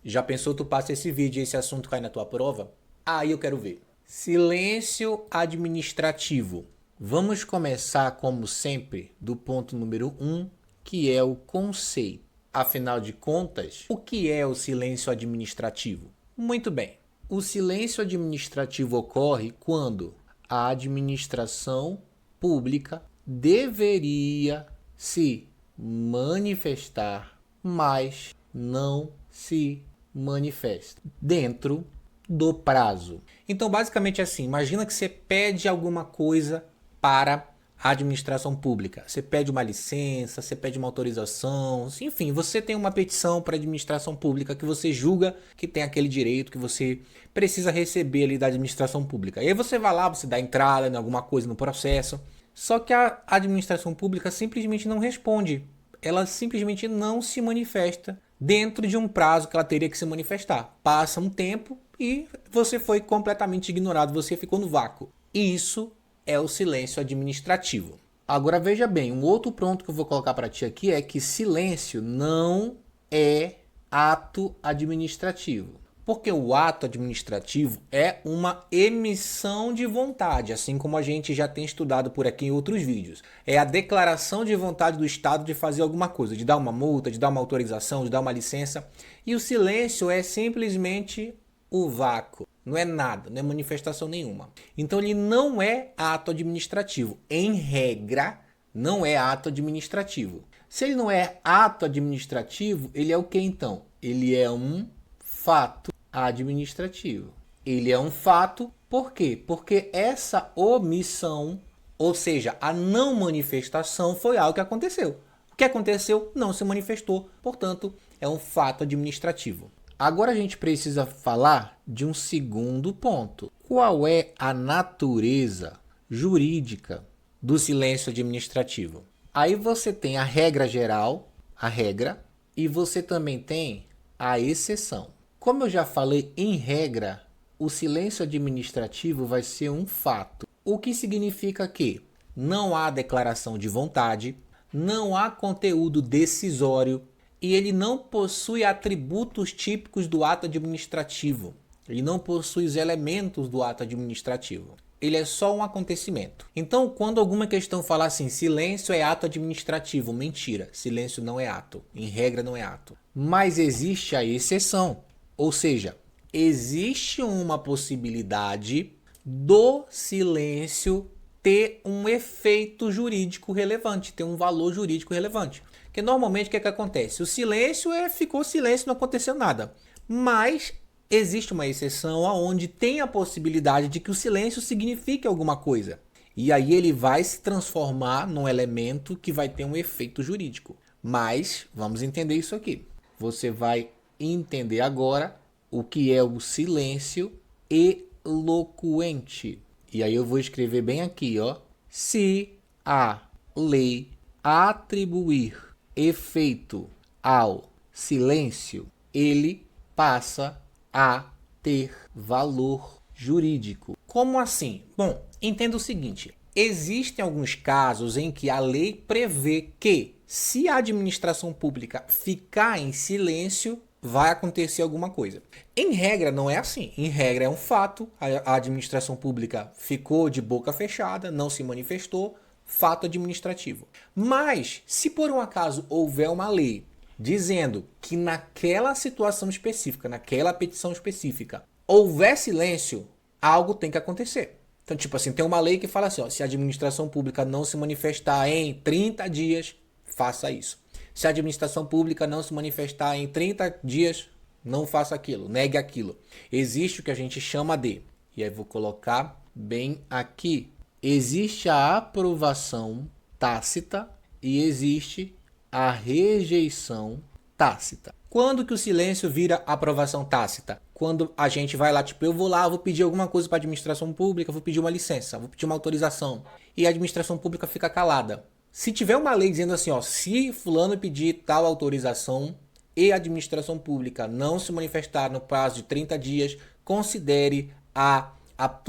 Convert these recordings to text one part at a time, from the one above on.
Já pensou tu passa esse vídeo e esse assunto cai na tua prova? Aí eu quero ver. Silêncio administrativo. Vamos começar, como sempre, do ponto número 1, que é o conceito. Afinal de contas, o que é o silêncio administrativo? Muito bem. O silêncio administrativo ocorre quando a administração pública deveria se manifestar, mas não se manifesta dentro do prazo. Então, basicamente assim, imagina que você pede alguma coisa para a administração pública. Você pede uma licença, você pede uma autorização, enfim, você tem uma petição para a administração pública que você julga que tem aquele direito que você precisa receber ali da administração pública. E aí você vai lá, você dá entrada em alguma coisa no processo, só que a administração pública simplesmente não responde. Ela simplesmente não se manifesta dentro de um prazo que ela teria que se manifestar. Passa um tempo e você foi completamente ignorado, você ficou no vácuo. Isso é o silêncio administrativo. Agora veja bem, um outro ponto que eu vou colocar para ti aqui é que silêncio não é ato administrativo. Porque o ato administrativo é uma emissão de vontade, assim como a gente já tem estudado por aqui em outros vídeos. É a declaração de vontade do Estado de fazer alguma coisa, de dar uma multa, de dar uma autorização, de dar uma licença. E o silêncio é simplesmente o vácuo. Não é nada, não é manifestação nenhuma. Então ele não é ato administrativo. Em regra, não é ato administrativo. Se ele não é ato administrativo, ele é o que então? Ele é um fato administrativo. Ele é um fato, por quê? Porque essa omissão, ou seja, a não manifestação, foi algo que aconteceu. O que aconteceu? Não se manifestou, portanto, é um fato administrativo. Agora a gente precisa falar de um segundo ponto. Qual é a natureza jurídica do silêncio administrativo? Aí você tem a regra geral, a regra, e você também tem a exceção. Como eu já falei, em regra, o silêncio administrativo vai ser um fato. O que significa que não há declaração de vontade, não há conteúdo decisório e ele não possui atributos típicos do ato administrativo. Ele não possui os elementos do ato administrativo. Ele é só um acontecimento. Então, quando alguma questão falar assim, silêncio é ato administrativo, mentira, silêncio não é ato, em regra não é ato. Mas existe a exceção. Ou seja, existe uma possibilidade do silêncio ter um efeito jurídico relevante, ter um valor jurídico relevante. Porque normalmente o que acontece? O silêncio ficou silêncio, não aconteceu nada. Mas existe uma exceção onde tem a possibilidade de que o silêncio signifique alguma coisa. E aí ele vai se transformar num elemento que vai ter um efeito jurídico. Mas vamos entender isso aqui. Você vai entender agora o que é o silêncio eloquente. E aí eu vou escrever bem aqui, ó. Se a lei atribuir efeito ao silêncio, ele passa a ter valor jurídico. Como assim? Bom, entenda o seguinte. Existem alguns casos em que a lei prevê que, se a administração pública ficar em silêncio, vai acontecer alguma coisa. Em regra, não é assim. Em regra, é um fato. A administração pública ficou de boca fechada, não se manifestou. Fato administrativo. Mas, se por um acaso houver uma lei dizendo que naquela situação específica, naquela petição específica, houver silêncio, algo tem que acontecer. Então, tipo assim, tem uma lei que fala assim, ó, se a administração pública não se manifestar em 30 dias, faça isso. Se a administração pública não se manifestar em 30 dias, não faça aquilo, negue aquilo. Existe o que a gente chama de, e aí vou colocar bem aqui, existe a aprovação tácita e existe a rejeição tácita. Quando que o silêncio vira aprovação tácita? Quando a gente vai lá, tipo, eu vou lá, vou pedir alguma coisa para a administração pública, vou pedir uma licença, vou pedir uma autorização, e a administração pública fica calada. Se tiver uma lei dizendo assim, ó, se fulano pedir tal autorização e a administração pública não se manifestar no prazo de 30 dias, considere a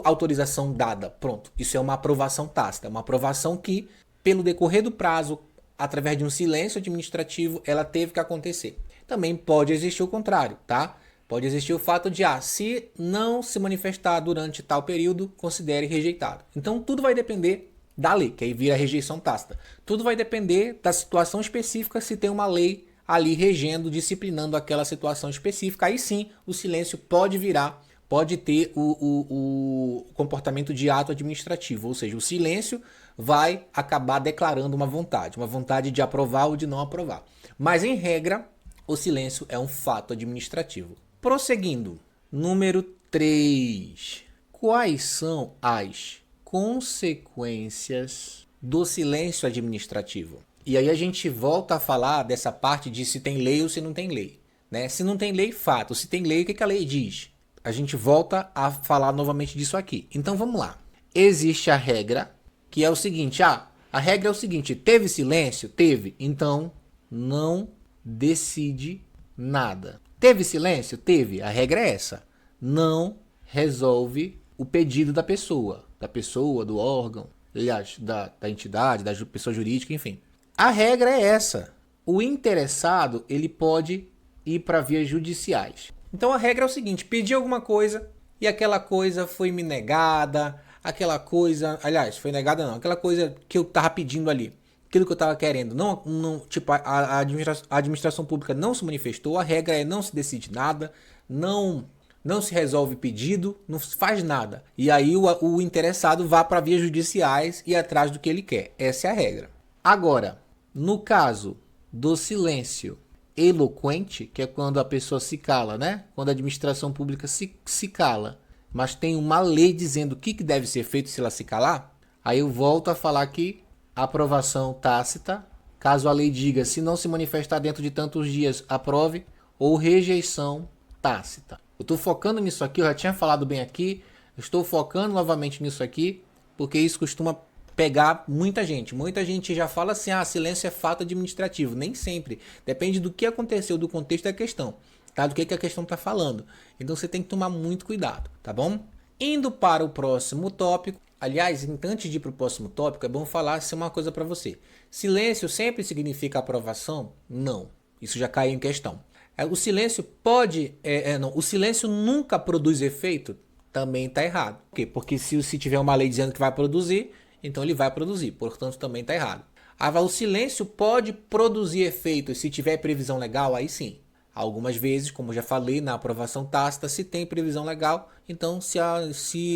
autorização dada. Pronto, isso é uma aprovação tácita, uma aprovação que, pelo decorrer do prazo, através de um silêncio administrativo, ela teve que acontecer. Também pode existir o contrário, tá? Pode existir o fato de, se não se manifestar durante tal período, considere rejeitado. Então, tudo vai depender da lei, que aí vira rejeição tácita. Tudo vai depender da situação específica, se tem uma lei ali regendo, disciplinando aquela situação específica. Aí sim, o silêncio pode ter o comportamento de ato administrativo, ou seja, o silêncio vai acabar declarando uma vontade de aprovar ou de não aprovar. Mas, em regra, o silêncio é um fato administrativo. Prosseguindo, número 3. Quais são as consequências do silêncio administrativo? E aí a gente volta a falar dessa parte de se tem lei ou se não tem lei, né? Se não tem lei, fato. Se tem lei, o que a lei diz? A gente volta a falar novamente disso aqui. Então vamos lá. Existe a regra, que é o seguinte, a regra é o seguinte, teve silêncio? Teve. Então, não decide nada. Teve silêncio? Teve. A regra é essa. Não resolve o pedido da pessoa, do órgão, aliás, da entidade, da pessoa jurídica, enfim. A regra é essa. O interessado, ele pode ir para vias judiciais. Então a regra é o seguinte, pedi alguma coisa e aquela coisa foi me negada, aquela coisa que eu estava pedindo ali, aquilo que eu estava querendo, tipo, a administração pública não se manifestou, a regra é não se decide nada, não se resolve pedido, não se faz nada. E aí o interessado vai para vias judiciais e atrás do que ele quer. Essa é a regra. Agora, no caso do silêncio eloquente, que é quando a pessoa se cala, né? Quando a administração pública se cala, mas tem uma lei dizendo o que deve ser feito se ela se calar, aí eu volto a falar que aprovação tácita, caso a lei diga se não se manifestar dentro de tantos dias, aprove, ou rejeição tácita. Eu estou focando nisso aqui, eu já tinha falado bem aqui, estou focando novamente nisso aqui, porque isso costuma pegar muita gente. Muita gente já fala assim, silêncio é fato administrativo. Nem sempre. Depende do que aconteceu, do contexto da questão, tá? Do que a questão está falando. Então você tem que tomar muito cuidado, tá bom? Indo para o próximo tópico. Aliás, antes de ir para o próximo tópico, é bom falar assim, uma coisa para você. Silêncio sempre significa aprovação? Não. Isso já caiu em questão. O silêncio o silêncio nunca produz efeito? Também está errado. Por quê? Porque se tiver uma lei dizendo que vai produzir, então ele vai produzir, portanto também está errado. O silêncio pode produzir efeitos se tiver previsão legal, aí sim. Algumas vezes, como já falei, na aprovação tácita, se tem previsão legal, então se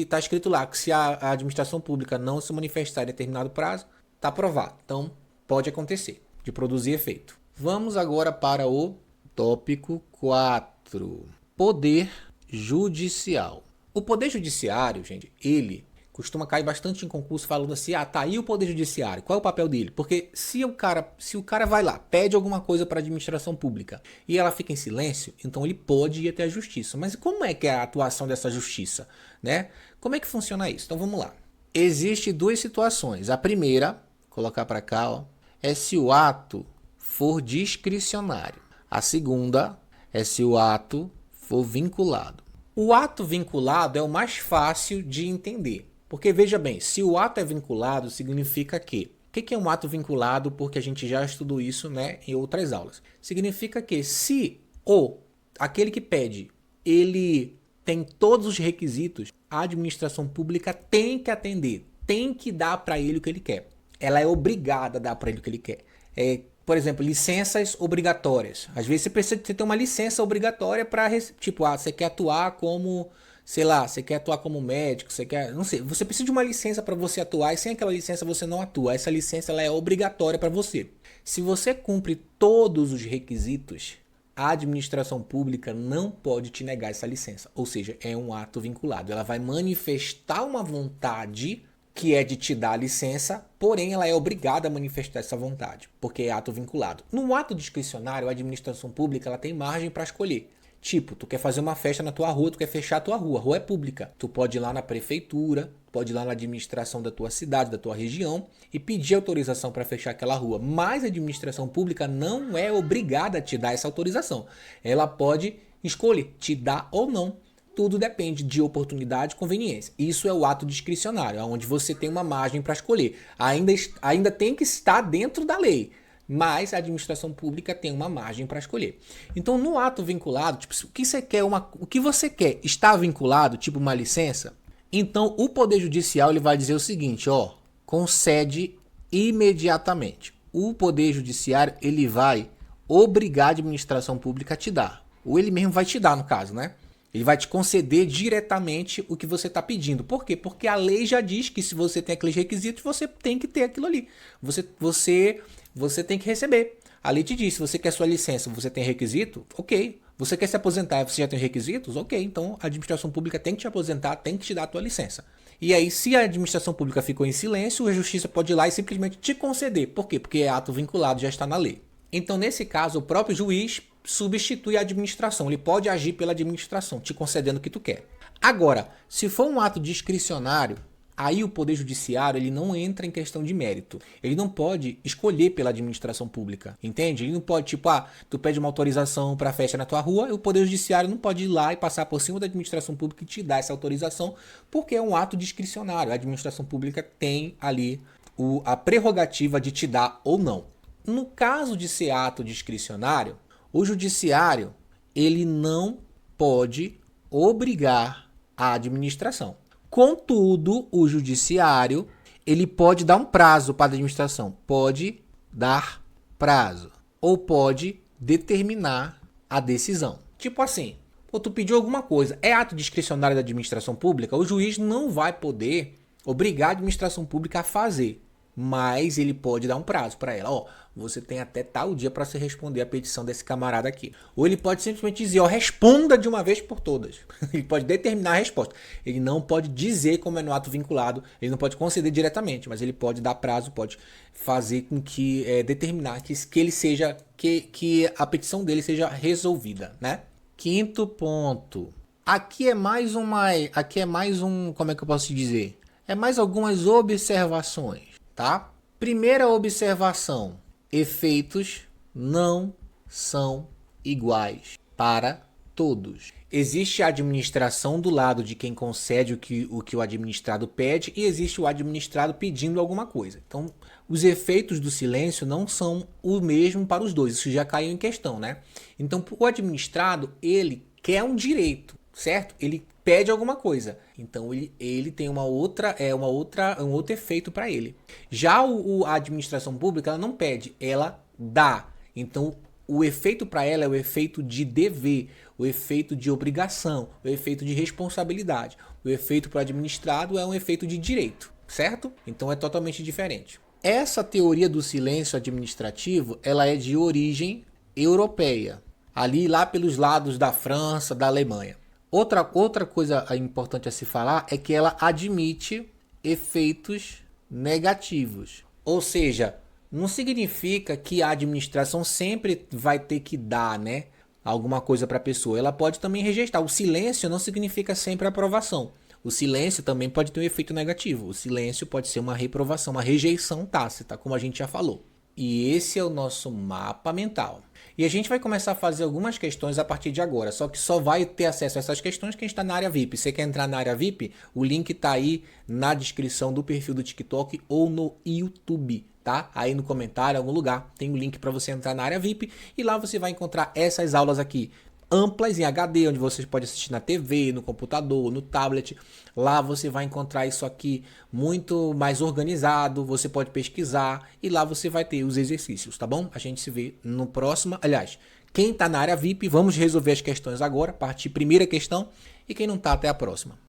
está escrito lá que se a administração pública não se manifestar em determinado prazo, está aprovado. Então pode acontecer de produzir efeito. Vamos agora para o tópico 4. Poder judicial. O poder judiciário, gente, ele costuma cair bastante em concurso falando assim, tá aí o poder judiciário, qual é o papel dele? Porque se o cara vai lá, pede alguma coisa para a administração pública e ela fica em silêncio, então ele pode ir até a justiça. Mas como é que é a atuação dessa justiça, né? Como é que funciona isso? Então vamos lá. Existem duas situações. A primeira, vou colocar para cá, é se o ato for discricionário. A segunda é se o ato for vinculado. O ato vinculado é o mais fácil de entender. Porque, veja bem, se o ato é vinculado, significa que... O que é um ato vinculado? Porque a gente já estudou isso, né, em outras aulas. Significa que se aquele que pede, ele tem todos os requisitos, a administração pública tem que atender, tem que dar para ele o que ele quer. Ela é obrigada a dar para ele o que ele quer. Por exemplo, licenças obrigatórias. Às vezes você ter uma licença obrigatória para... Tipo, você quer atuar como... Sei lá, você quer atuar como médico, não sei, você precisa de uma licença para você atuar e sem aquela licença você não atua. Essa licença ela é obrigatória para você. Se você cumpre todos os requisitos, a administração pública não pode te negar essa licença. Ou seja, é um ato vinculado. Ela vai manifestar uma vontade que é de te dar a licença, porém ela é obrigada a manifestar essa vontade, porque é ato vinculado. No ato discricionário, a administração pública ela tem margem para escolher. Tipo, tu quer fazer uma festa na tua rua, tu quer fechar a tua rua. A rua é pública. Tu pode ir lá na prefeitura, pode ir lá na administração da tua cidade, da tua região e pedir autorização para fechar aquela rua. Mas a administração pública não é obrigada a te dar essa autorização. Ela pode escolher te dar ou não. Tudo depende de oportunidade e conveniência. Isso é o ato discricionário, onde você tem uma margem para escolher. Ainda tem que estar dentro da lei. mas a administração pública tem uma margem para escolher. Então, no ato vinculado, tipo, o que você quer está vinculado, tipo uma licença, então o Poder Judicial ele vai dizer o seguinte, ó, concede imediatamente. O Poder Judiciário ele vai obrigar a administração pública a te dar. Ou ele mesmo vai te dar, no caso, né? Ele vai te conceder diretamente o que você está pedindo. Por quê? Porque a lei já diz que se você tem aqueles requisitos, você tem que ter aquilo ali. Você tem que receber. A lei te diz, se você quer sua licença, você tem requisito? Ok. Você quer se aposentar, você já tem requisitos? Ok. Então a administração pública tem que te aposentar, tem que te dar a tua licença. E aí, se a administração pública ficou em silêncio, a justiça pode ir lá e simplesmente te conceder. Por quê? Porque é ato vinculado, já está na lei. Então, nesse caso, o próprio juiz substitui a administração. Ele pode agir pela administração, te concedendo o que tu quer. Agora, se for um ato discricionário, aí o Poder Judiciário ele não entra em questão de mérito. Ele não pode escolher pela administração pública, entende? Ele não pode, tipo, tu pede uma autorização para festa na tua rua, e o Poder Judiciário não pode ir lá e passar por cima da administração pública e te dar essa autorização, porque é um ato discricionário. A administração pública tem ali a prerrogativa de te dar ou não. No caso de ser ato discricionário, o judiciário ele não pode obrigar a administração. Contudo, o judiciário ele pode dar um prazo para a administração. Pode dar prazo. Ou pode determinar a decisão. Tipo assim, tu pediu alguma coisa, é ato discricionário da administração pública, o juiz não vai poder obrigar a administração pública a fazer. Mas ele pode dar um prazo para ela. Você tem até tal dia para se responder a petição desse camarada aqui. Ou ele pode simplesmente dizer, responda de uma vez por todas. Ele pode determinar a resposta. Ele não pode dizer como é no ato vinculado, ele não pode conceder diretamente, mas ele pode dar prazo, pode fazer com que, determinar que ele seja, que a petição dele seja resolvida, né? Quinto ponto. Aqui é mais um, como é que eu posso te dizer? É mais algumas observações. Tá? Primeira observação: efeitos não são iguais para todos. Existe a administração do lado de quem concede o que o administrado pede e existe o administrado pedindo alguma coisa. Então, os efeitos do silêncio não são o mesmo para os dois. Isso já caiu em questão, né? Então, o administrado, ele quer um direito, certo? Ele pede alguma coisa. Então ele tem um outro efeito para ele. Já a administração pública ela não pede, ela dá. Então o efeito para ela é o efeito de dever, o efeito de obrigação, o efeito de responsabilidade. O efeito para o administrado é um efeito de direito, certo? Então é totalmente diferente. Essa teoria do silêncio administrativo, ela é de origem europeia, ali lá pelos lados da França, da Alemanha. Outra coisa importante a se falar é que ela admite efeitos negativos. Ou seja, não significa que a administração sempre vai ter que dar, né, alguma coisa para a pessoa. Ela pode também rejeitar. O silêncio não significa sempre aprovação. O silêncio também pode ter um efeito negativo. O silêncio pode ser uma reprovação, uma rejeição tácita, como a gente já falou. E esse é o nosso mapa mental. E a gente vai começar a fazer algumas questões a partir de agora, só que só vai ter acesso a essas questões quem está na área VIP. Você quer entrar na área VIP? O link está aí na descrição do perfil do TikTok ou no YouTube, tá? Aí no comentário, em algum lugar, tem o link para você entrar na área VIP e lá você vai encontrar essas aulas aqui amplas em HD, onde você pode assistir na TV, no computador, no tablet. Lá você vai encontrar isso aqui muito mais organizado, você pode pesquisar e lá você vai ter os exercícios, tá bom? A gente se vê no próximo. Aliás, quem tá na área VIP, vamos resolver as questões agora, partir primeira questão, e quem não tá, até a próxima.